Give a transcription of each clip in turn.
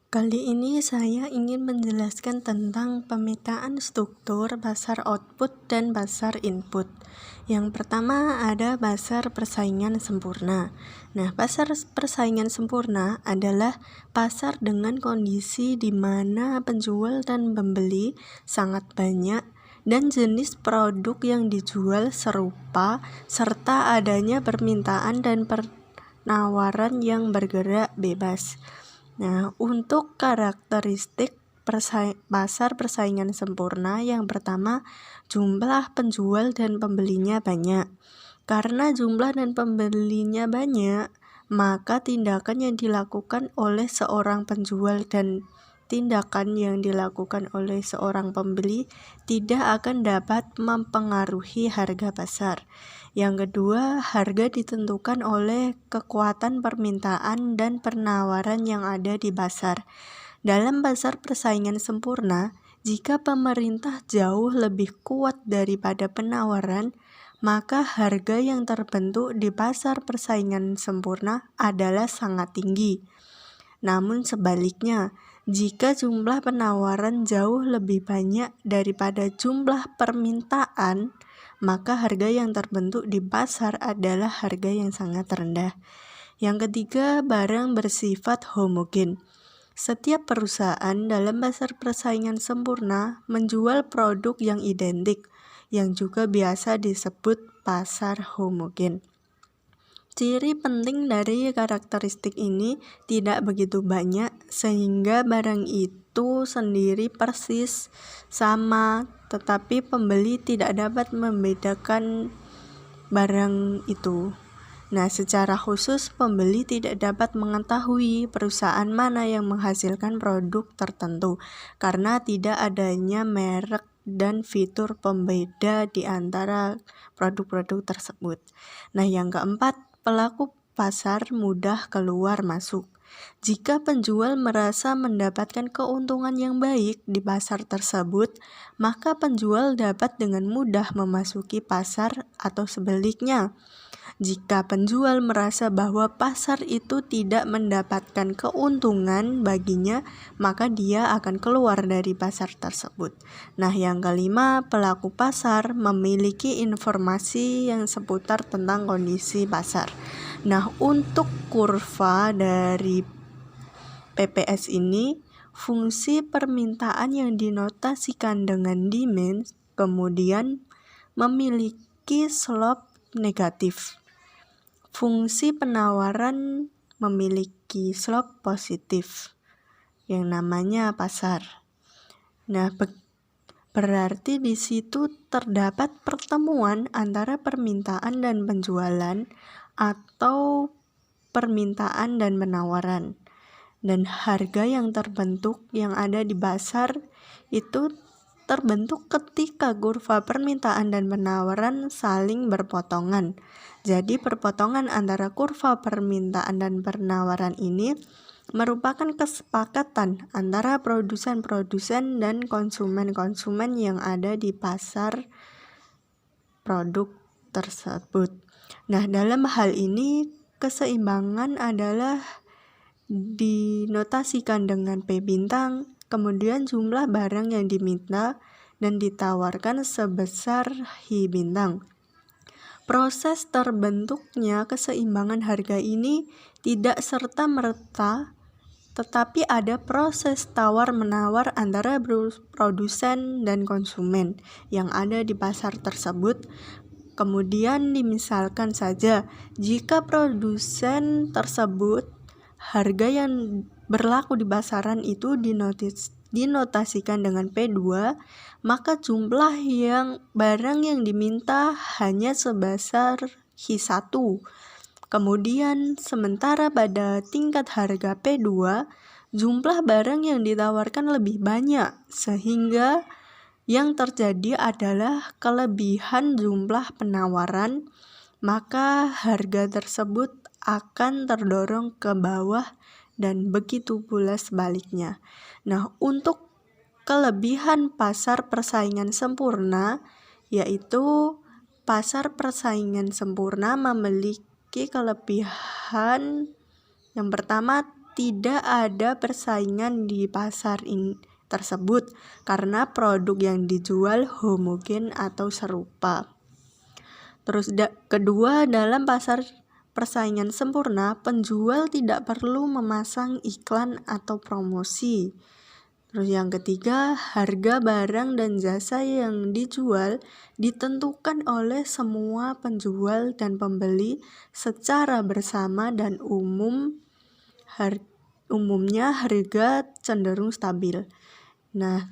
Kali ini saya ingin menjelaskan tentang pemetaan struktur pasar output dan pasar input. Yang pertama ada pasar persaingan sempurna. Nah, pasar persaingan sempurna adalah pasar dengan kondisi di mana penjual dan pembeli sangat banyak dan jenis produk yang dijual serupa serta adanya permintaan dan penawaran yang bergerak bebas. Nah, untuk karakteristik pasar persaingan sempurna, yang pertama, jumlah penjual dan pembelinya banyak. Karena jumlah dan pembelinya banyak, maka tindakan yang dilakukan oleh seorang penjual dan tindakan yang dilakukan oleh seorang pembeli tidak akan dapat mempengaruhi harga pasar. Yang kedua, harga ditentukan oleh kekuatan permintaan dan penawaran yang ada di pasar. Dalam pasar persaingan sempurna, jika pemerintah jauh lebih kuat daripada penawaran, maka harga yang terbentuk di pasar persaingan sempurna adalah sangat tinggi. Namun sebaliknya, jika jumlah penawaran jauh lebih banyak daripada jumlah permintaan, maka harga yang terbentuk di pasar adalah harga yang sangat rendah. Yang ketiga, barang bersifat homogen. Setiap perusahaan dalam pasar persaingan sempurna menjual produk yang identik, yang juga biasa disebut pasar homogen. Ciri penting dari karakteristik ini tidak begitu banyak sehingga barang itu sendiri persis sama, tetapi pembeli tidak dapat membedakan barang itu. Nah, secara khusus pembeli tidak dapat mengetahui perusahaan mana yang menghasilkan produk tertentu karena tidak adanya merek dan fitur pembeda di antara produk-produk tersebut. Nah, yang keempat, pelaku pasar mudah keluar masuk. Jika penjual merasa mendapatkan keuntungan yang baik di pasar tersebut, maka penjual dapat dengan mudah memasuki pasar atau sebaliknya. Jika penjual merasa bahwa pasar itu tidak mendapatkan keuntungan baginya, maka dia akan keluar dari pasar tersebut. Nah, yang kelima, pelaku pasar memiliki informasi yang seputar tentang kondisi pasar. Nah, untuk kurva dari PPS ini, fungsi permintaan yang dinotasikan dengan demand kemudian memiliki slope negatif. Fungsi penawaran memiliki slope positif yang namanya pasar. Nah, berarti di situ terdapat pertemuan antara permintaan dan penjualan atau permintaan dan penawaran. Dan harga yang terbentuk yang ada di pasar itu terbentuk ketika kurva permintaan dan penawaran saling berpotongan. Jadi perpotongan antara kurva permintaan dan penawaran ini merupakan kesepakatan antara produsen-produsen dan konsumen-konsumen yang ada di pasar produk tersebut. Nah, dalam hal ini keseimbangan adalah dinotasikan dengan P bintang, kemudian jumlah barang yang diminta dan ditawarkan sebesar H bintang. Proses terbentuknya keseimbangan harga ini tidak serta-merta, tetapi ada proses tawar-menawar antara produsen dan konsumen yang ada di pasar tersebut. Kemudian dimisalkan saja, jika produsen tersebut harga yang berlaku di pasaran itu dinotasikan dengan P2, maka jumlah barang yang diminta hanya sebesar H1. Kemudian sementara pada tingkat harga P2, jumlah barang yang ditawarkan lebih banyak sehingga yang terjadi adalah kelebihan jumlah penawaran, maka harga tersebut akan terdorong ke bawah dan begitu pula sebaliknya. Nah, untuk kelebihan pasar persaingan sempurna, yaitu pasar persaingan sempurna memiliki kelebihan yang pertama, tidak ada persaingan di pasar tersebut karena produk yang dijual homogen atau serupa. Terus kedua, dalam pasar persaingan sempurna, penjual tidak perlu memasang iklan atau promosi. Terus yang ketiga, harga barang dan jasa yang dijual ditentukan oleh semua penjual dan pembeli secara bersama dan umumnya harga cenderung stabil. Nah,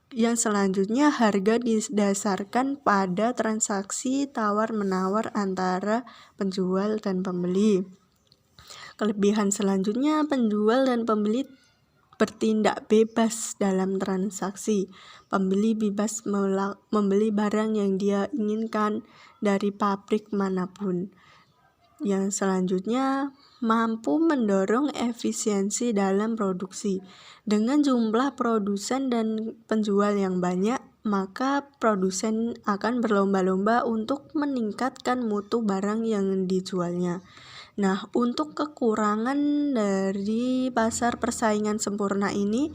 yang selanjutnya, harga didasarkan pada transaksi tawar-menawar antara penjual dan pembeli. Kelebihan selanjutnya, penjual dan pembeli bertindak bebas dalam transaksi. Pembeli bebas membeli barang yang dia inginkan dari pabrik manapun. Yang selanjutnya, mampu mendorong efisiensi dalam produksi. Dengan jumlah produsen dan penjual yang banyak, maka produsen akan berlomba-lomba untuk meningkatkan mutu barang yang dijualnya. Nah, untuk kekurangan dari pasar persaingan sempurna ini,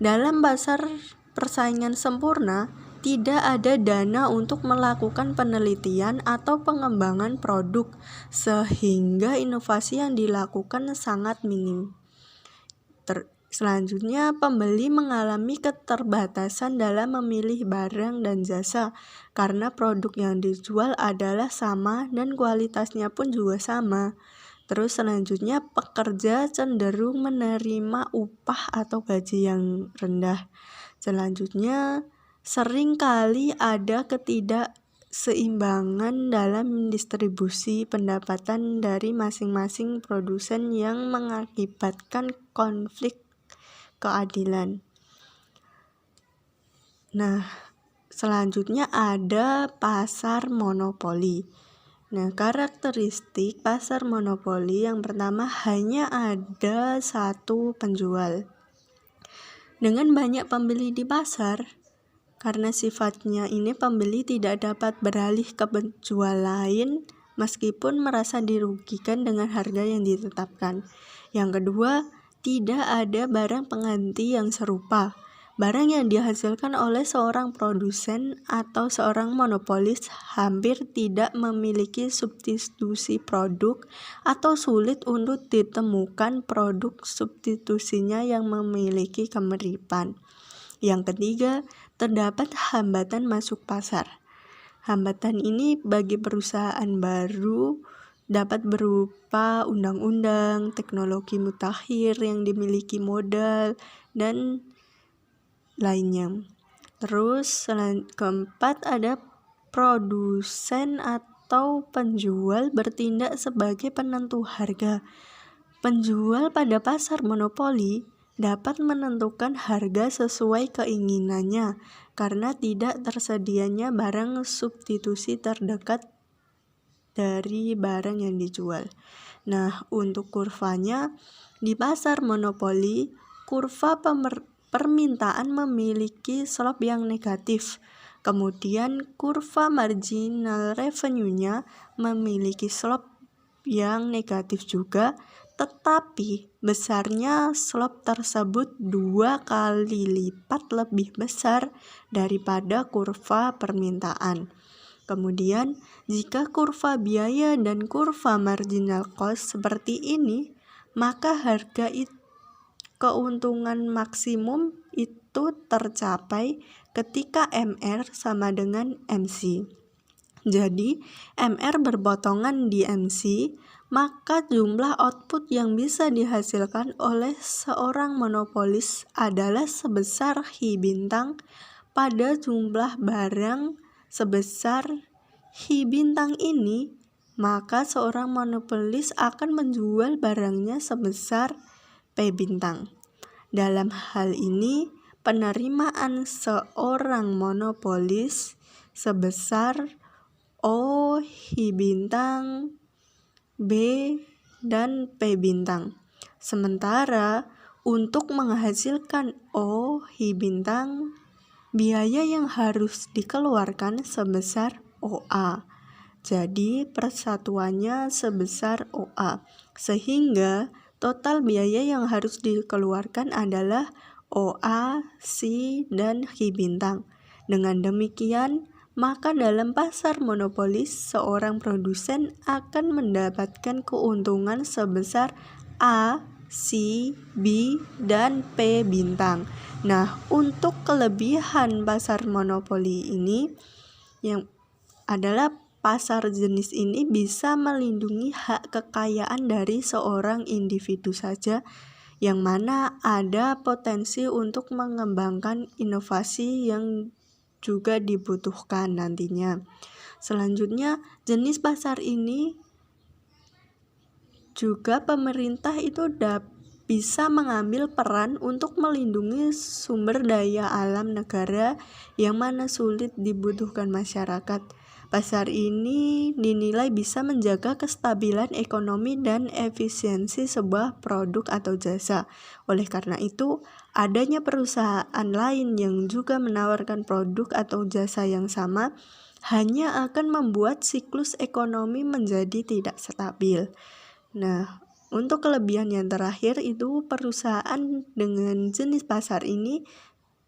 dalam pasar persaingan sempurna tidak ada dana untuk melakukan penelitian atau pengembangan produk, sehingga inovasi yang dilakukan sangat minim. Selanjutnya, pembeli mengalami keterbatasan dalam memilih barang dan jasa karena produk yang dijual adalah sama dan kualitasnya pun juga sama. Terus selanjutnya, pekerja cenderung menerima upah atau gaji yang rendah. Selanjutnya, sering kali ada ketidakseimbangan dalam distribusi pendapatan dari masing-masing produsen yang mengakibatkan konflik keadilan. Nah, selanjutnya ada pasar monopoli. Nah, karakteristik pasar monopoli yang pertama, hanya ada satu penjual. Dengan banyak pembeli di pasar, karena sifatnya ini pembeli tidak dapat beralih ke penjual lain meskipun merasa dirugikan dengan harga yang ditetapkan. Yang kedua, tidak ada barang pengganti yang serupa. Barang yang dihasilkan oleh seorang produsen atau seorang monopolis hampir tidak memiliki substitusi produk atau sulit untuk ditemukan produk substitusinya yang memiliki kemiripan. Yang ketiga, terdapat hambatan masuk pasar. Hambatan ini bagi perusahaan baru dapat berupa undang-undang, teknologi mutakhir yang dimiliki modal, dan lainnya. Terus keempat, ada produsen atau penjual bertindak sebagai penentu harga. Penjual pada pasar monopoli dapat menentukan harga sesuai keinginannya karena tidak tersedianya barang substitusi terdekat dari barang yang dijual. Nah, untuk kurvanya, di pasar monopoli, kurva permintaan memiliki slope yang negatif. Kemudian kurva marginal revenue-nya memiliki slope yang negatif juga, tetapi besarnya slope tersebut 2 kali lipat lebih besar daripada kurva permintaan. Kemudian, jika kurva biaya dan kurva marginal cost seperti ini, maka harga keuntungan maksimum itu tercapai ketika MR sama dengan MC. Jadi, MR berpotongan di MC, maka jumlah output yang bisa dihasilkan oleh seorang monopolis adalah sebesar Hi bintang pada jumlah barang sebesar Hi bintang ini, maka seorang monopolis akan menjual barangnya sebesar P bintang. Dalam hal ini, penerimaan seorang monopolis sebesar O, Hi bintang, B, dan P bintang. Sementara untuk menghasilkan O, Hi bintang, biaya yang harus dikeluarkan sebesar OA. Jadi persatuannya sebesar OA. Sehingga Total biaya yang harus dikeluarkan adalah OA, C, dan H bintang. Dengan demikian, maka dalam pasar monopolis, seorang produsen akan mendapatkan keuntungan sebesar A, C, B, dan P bintang. Nah, untuk kelebihan pasar monopoli ini yang adalah pasar jenis ini bisa melindungi hak kekayaan dari seorang individu saja, yang mana ada potensi untuk mengembangkan inovasi yang juga dibutuhkan nantinya. Selanjutnya, jenis pasar ini juga pemerintah itu bisa mengambil peran untuk melindungi sumber daya alam negara yang mana sulit dibutuhkan masyarakat. Pasar ini dinilai bisa menjaga kestabilan ekonomi dan efisiensi sebuah produk atau jasa. Oleh karena itu, adanya perusahaan lain yang juga menawarkan produk atau jasa yang sama hanya akan membuat siklus ekonomi menjadi tidak stabil. Nah, untuk kelebihan yang terakhir itu perusahaan dengan jenis pasar ini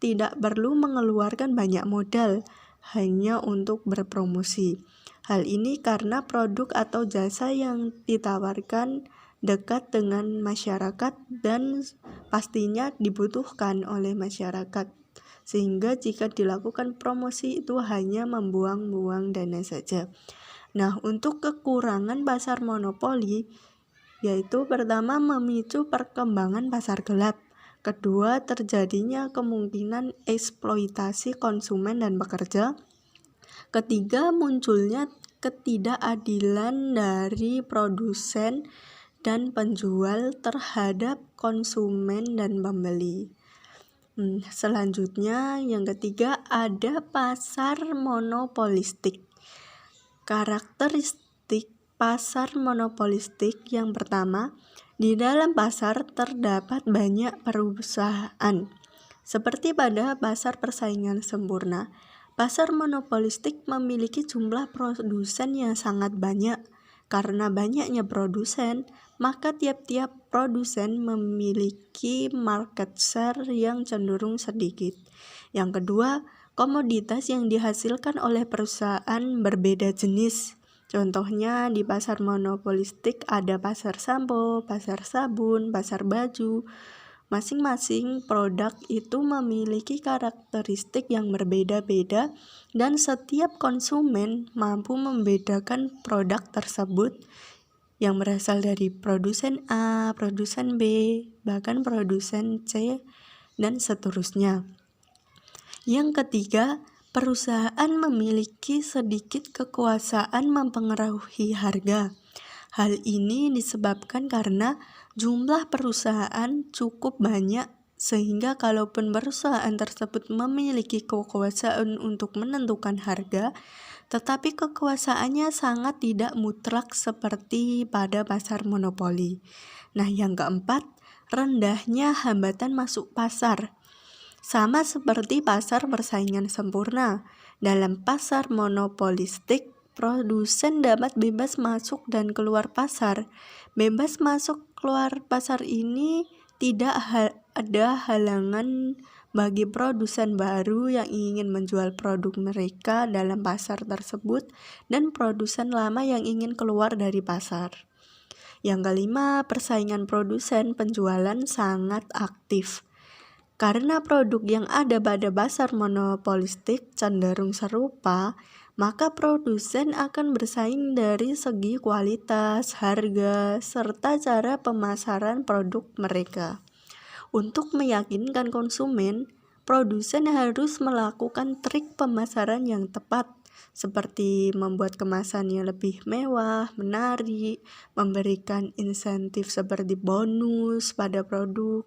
tidak perlu mengeluarkan banyak modal hanya untuk berpromosi. Hal ini karena produk atau jasa yang ditawarkan dekat dengan masyarakat dan pastinya dibutuhkan oleh masyarakat. Sehingga jika dilakukan promosi itu hanya membuang-buang dana saja. Nah, untuk kekurangan pasar monopoli yaitu pertama memicu perkembangan pasar gelap. Kedua, terjadinya kemungkinan eksploitasi konsumen dan pekerja. Ketiga, munculnya ketidakadilan dari produsen dan penjual terhadap konsumen dan pembeli. Selanjutnya, yang ketiga ada pasar monopolistik. Karakteristik pasar monopolistik yang pertama, di dalam pasar terdapat banyak perusahaan. Seperti pada pasar persaingan sempurna, pasar monopolistik memiliki jumlah produsen yang sangat banyak. Karena banyaknya produsen, maka tiap-tiap produsen memiliki market share yang cenderung sedikit. Yang kedua, komoditas yang dihasilkan oleh perusahaan berbeda jenis. Contohnya di pasar monopolistik ada pasar sampo, pasar sabun, pasar baju. Masing-masing produk itu memiliki karakteristik yang berbeda-beda dan setiap konsumen mampu membedakan produk tersebut yang berasal dari produsen A, produsen B, bahkan produsen C, dan seterusnya. Yang ketiga, perusahaan memiliki sedikit kekuasaan mempengaruhi harga. Hal ini disebabkan karena jumlah perusahaan cukup banyak sehingga kalaupun perusahaan tersebut memiliki kekuasaan untuk menentukan harga, tetapi kekuasaannya sangat tidak mutlak seperti pada pasar monopoli. Nah, yang keempat, rendahnya hambatan masuk pasar. Sama seperti pasar persaingan sempurna, dalam pasar monopolistik, produsen dapat bebas masuk dan keluar pasar. Bebas masuk keluar pasar ini tidak ada halangan bagi produsen baru yang ingin menjual produk mereka dalam pasar tersebut dan produsen lama yang ingin keluar dari pasar. Yang kelima, persaingan produsen penjualan sangat aktif. Karena produk yang ada pada pasar monopolistik cenderung serupa, maka produsen akan bersaing dari segi kualitas, harga, serta cara pemasaran produk mereka. Untuk meyakinkan konsumen, produsen harus melakukan trik pemasaran yang tepat, seperti membuat kemasannya lebih mewah, menarik, memberikan insentif seperti bonus pada produk,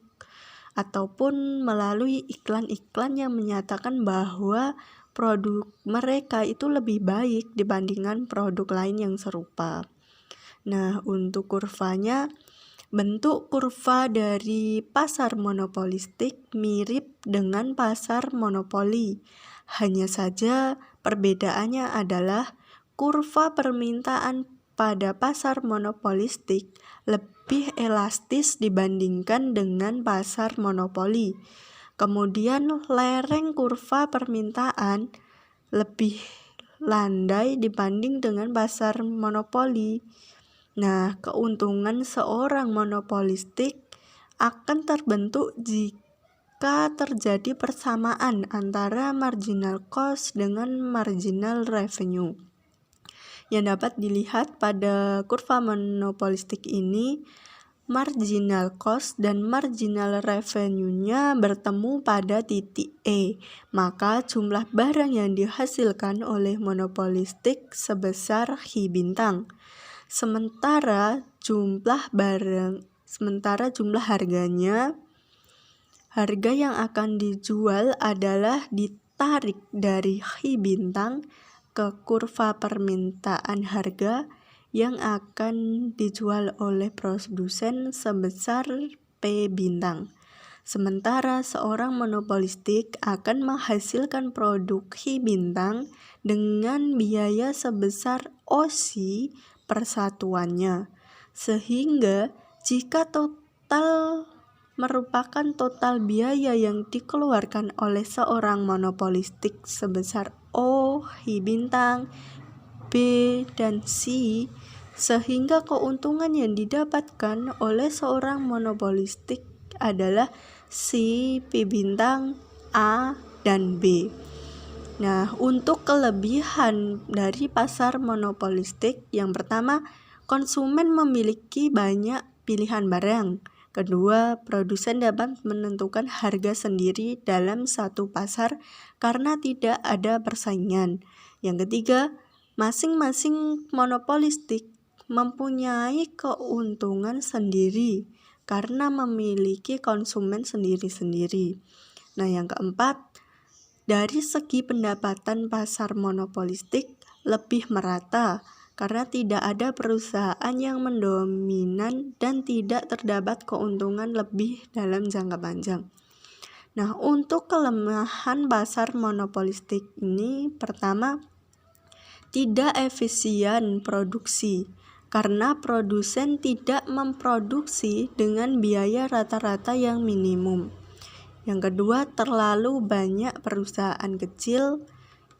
ataupun melalui iklan-iklan yang menyatakan bahwa produk mereka itu lebih baik dibandingkan produk lain yang serupa. Nah, untuk kurvanya, bentuk kurva dari pasar monopolistik mirip dengan pasar monopoli. Hanya saja perbedaannya adalah kurva permintaan pada pasar monopolistik lebih elastis dibandingkan dengan pasar monopoli. Kemudian lereng kurva permintaan lebih landai dibanding dengan pasar monopoli. Nah, keuntungan seorang monopolistik akan terbentuk jika terjadi persamaan antara marginal cost dengan marginal revenue. Yang dapat dilihat pada kurva monopolistik ini, marginal cost dan marginal revenue-nya bertemu pada titik E, maka jumlah barang yang dihasilkan oleh monopolistik sebesar Hi bintang. Sementara jumlah harganya, harga yang akan dijual adalah ditarik dari Hi bintang ke kurva permintaan harga yang akan dijual oleh produsen sebesar P bintang. Sementara seorang monopolistik akan menghasilkan produk Hi bintang dengan biaya sebesar OC per satuannya. Sehingga jika total merupakan total biaya yang dikeluarkan oleh seorang monopolistik sebesar O, Hi bintang, B, dan C, sehingga keuntungan yang didapatkan oleh seorang monopolistik adalah C, P bintang, A, dan B. Nah, untuk kelebihan dari pasar monopolistik, yang pertama, konsumen memiliki banyak pilihan barang. Kedua, produsen dapat menentukan harga sendiri dalam satu pasar karena tidak ada persaingan. Yang ketiga, masing-masing monopolistik mempunyai keuntungan sendiri karena memiliki konsumen sendiri-sendiri. Nah, yang keempat, dari segi pendapatan pasar monopolistik lebih merata karena tidak ada perusahaan yang mendominan dan tidak terdapat keuntungan lebih dalam jangka panjang. Nah, untuk kelemahan pasar monopolistik ini, pertama, tidak efisien produksi karena produsen tidak memproduksi dengan biaya rata-rata yang minimum. Yang kedua, terlalu banyak perusahaan kecil.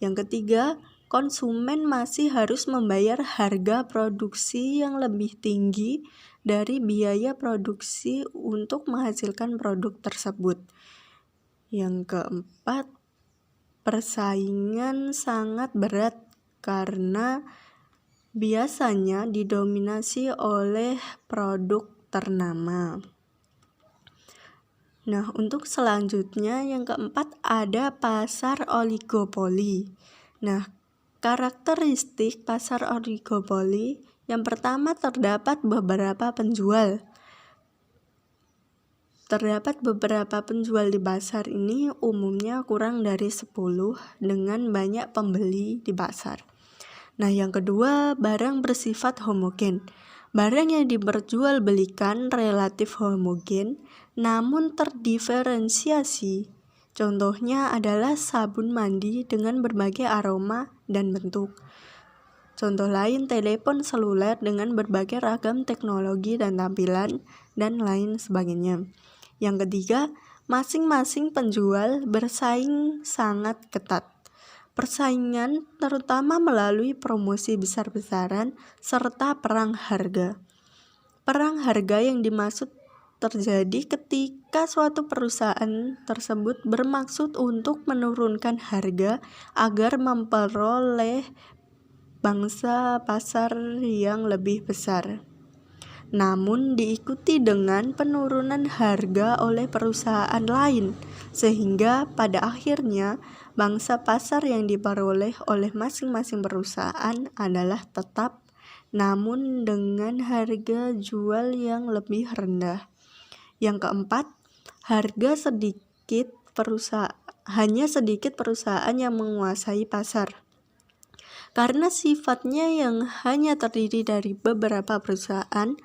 Yang ketiga, konsumen masih harus membayar harga produksi yang lebih tinggi dari biaya produksi untuk menghasilkan produk tersebut. Yang keempat, persaingan sangat berat karena biasanya didominasi oleh produk ternama. Nah, untuk selanjutnya yang keempat ada pasar oligopoli. Nah, karakteristik pasar oligopoli yang pertama terdapat beberapa penjual. Terdapat beberapa penjual di pasar ini umumnya kurang dari 10 dengan banyak pembeli di pasar. Nah, yang kedua, barang bersifat homogen. Barang yang diperjualbelikan relatif homogen namun terdiferensiasi. Contohnya adalah sabun mandi dengan berbagai aroma dan bentuk. Contoh lain, telepon seluler dengan berbagai ragam teknologi dan tampilan, dan lain sebagainya. Yang ketiga, masing-masing penjual bersaing sangat ketat. Persaingan terutama melalui promosi besar-besaran serta perang harga. Perang harga yang dimaksud terjadi ketika suatu perusahaan tersebut bermaksud untuk menurunkan harga agar memperoleh bangsa pasar yang lebih besar. Namun diikuti dengan penurunan harga oleh perusahaan lain, sehingga pada akhirnya bangsa pasar yang diperoleh oleh masing-masing perusahaan adalah tetap, namun dengan harga jual yang lebih rendah. Yang keempat, hanya sedikit perusahaan yang menguasai pasar. Karena sifatnya yang hanya terdiri dari beberapa perusahaan,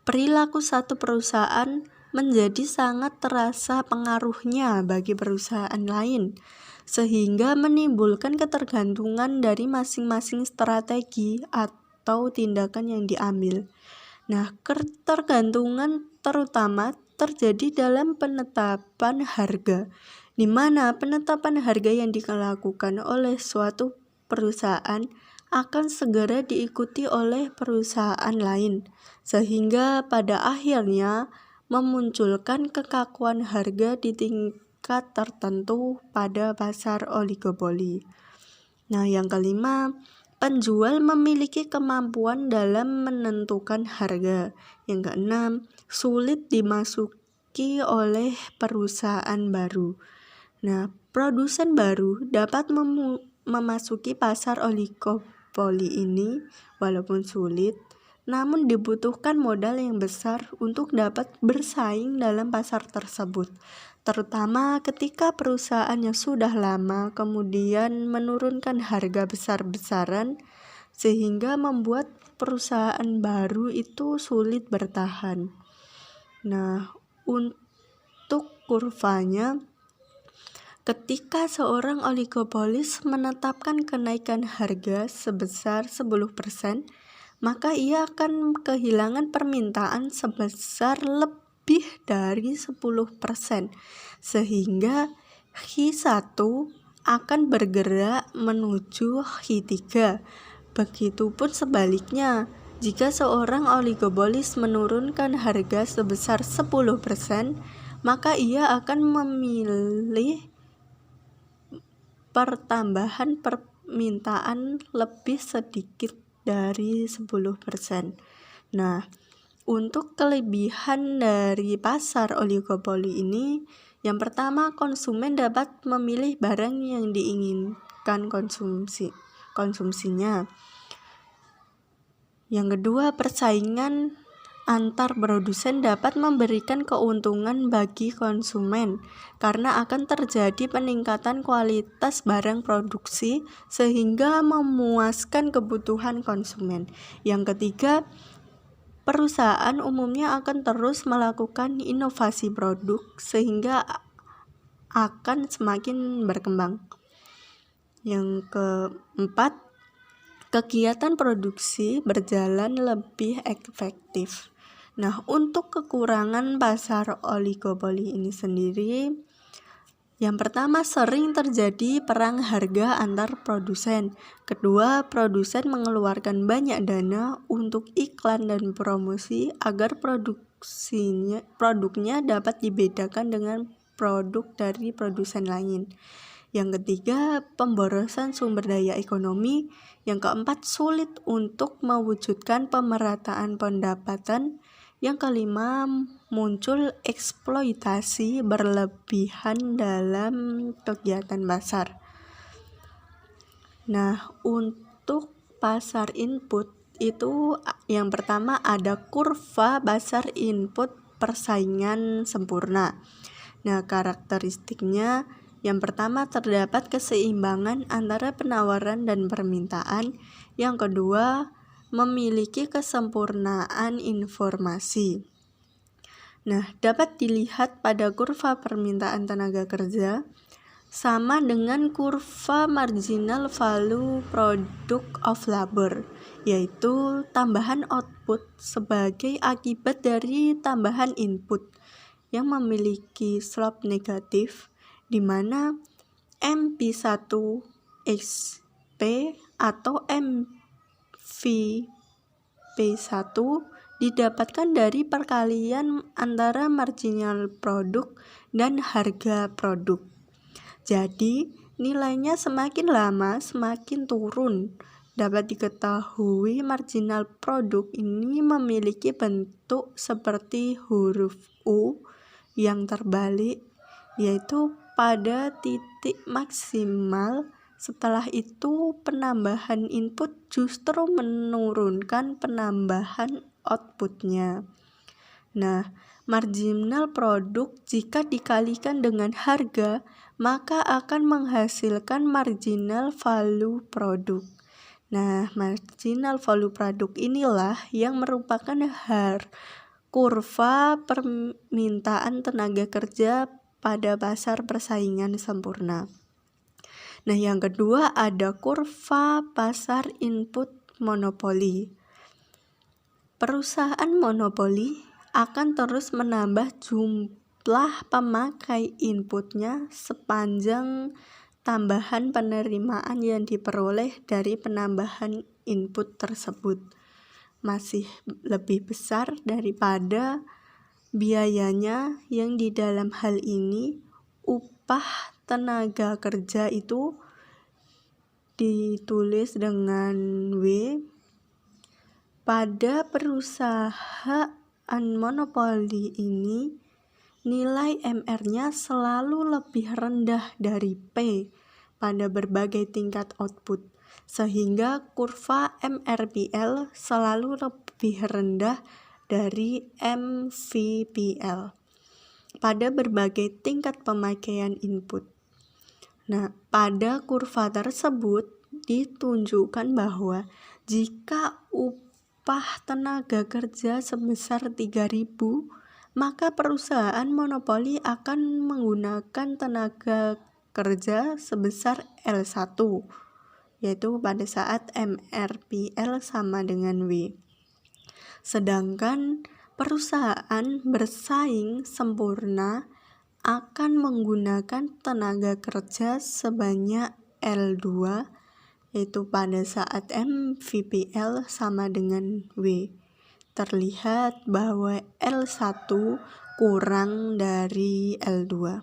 perilaku satu perusahaan menjadi sangat terasa pengaruhnya bagi perusahaan lain, sehingga menimbulkan ketergantungan dari masing-masing strategi atau atau tindakan yang diambil. Nah, ketergantungan terutama terjadi dalam penetapan harga, di mana penetapan harga yang dilakukan oleh suatu perusahaan akan segera diikuti oleh perusahaan lain, sehingga pada akhirnya memunculkan kekakuan harga di tingkat tertentu pada pasar oligopoli. Nah, yang kelima, penjual memiliki kemampuan dalam menentukan harga. Yang keenam, sulit dimasuki oleh perusahaan baru. Nah, produsen baru dapat memasuki pasar oligopoli ini walaupun sulit, namun dibutuhkan modal yang besar untuk dapat bersaing dalam pasar tersebut, terutama ketika perusahaannya sudah lama kemudian menurunkan harga besar-besaran sehingga membuat perusahaan baru itu sulit bertahan. Nah, untuk kurvanya, ketika seorang oligopolis menetapkan kenaikan harga sebesar 10%, maka ia akan kehilangan permintaan sebesar lebih dari 10%, sehingga H1 akan bergerak menuju H3. Begitupun sebaliknya, jika seorang oligopolis menurunkan harga sebesar 10%, maka ia akan memilih pertambahan permintaan lebih sedikit dari 10%. Nah, untuk kelebihan dari pasar oligopoli ini, yang pertama, konsumen dapat memilih barang yang diinginkan konsumsinya. Yang kedua, persaingan antar produsen dapat memberikan keuntungan bagi konsumen karena akan terjadi peningkatan kualitas barang produksi sehingga memuaskan kebutuhan konsumen. Yang ketiga, perusahaan umumnya akan terus melakukan inovasi produk sehingga akan semakin berkembang. Yang keempat, kegiatan produksi berjalan lebih efektif. Nah, untuk kekurangan pasar oligopoli ini sendiri, yang pertama, sering terjadi perang harga antar produsen. Kedua, produsen mengeluarkan banyak dana untuk iklan dan promosi agar produknya dapat dibedakan dengan produk dari produsen lain. Yang ketiga, pemborosan sumber daya ekonomi. Yang keempat, sulit untuk mewujudkan pemerataan pendapatan. Yang kelima, muncul eksploitasi berlebihan dalam kegiatan pasar. Nah, untuk pasar input itu yang pertama ada kurva pasar input persaingan sempurna. Nah, karakteristiknya yang pertama terdapat keseimbangan antara penawaran dan permintaan. Yang kedua, memiliki kesempurnaan informasi. Nah, dapat dilihat pada kurva permintaan tenaga kerja sama dengan kurva marginal value product of labor, yaitu tambahan output sebagai akibat dari tambahan input yang memiliki slope negatif, di mana MP1XP atau MVP1 didapatkan dari perkalian antara marginal produk dan harga produk. Jadi, nilainya semakin lama semakin turun. Dapat diketahui marginal produk ini memiliki bentuk seperti huruf U yang terbalik, yaitu pada titik maksimal. Setelah itu, penambahan input justru menurunkan penambahan outputnya. Nah, marginal produk jika dikalikan dengan harga, maka akan menghasilkan marginal value produk. Nah, marginal value produk inilah yang merupakan kurva permintaan tenaga kerja pada pasar persaingan sempurna. Nah, yang kedua ada kurva pasar input monopoli. Perusahaan monopoli akan terus menambah jumlah pemakai inputnya sepanjang tambahan penerimaan yang diperoleh dari penambahan input tersebut masih lebih besar daripada biayanya, yang di dalam hal ini upah tenaga kerja itu ditulis dengan W. Pada perusahaan monopoli ini, nilai MR-nya selalu lebih rendah dari P pada berbagai tingkat output, sehingga kurva MRPL selalu lebih rendah dari MVPL pada berbagai tingkat pemakaian input. Nah, pada kurva tersebut ditunjukkan bahwa jika upah tenaga kerja sebesar 3.000, maka perusahaan monopoli akan menggunakan tenaga kerja sebesar L1, yaitu pada saat MRPL sama dengan W. Sedangkan perusahaan bersaing sempurna akan menggunakan tenaga kerja sebanyak L2, yaitu pada saat MVPL sama dengan W. Terlihat bahwa L1 kurang dari L2.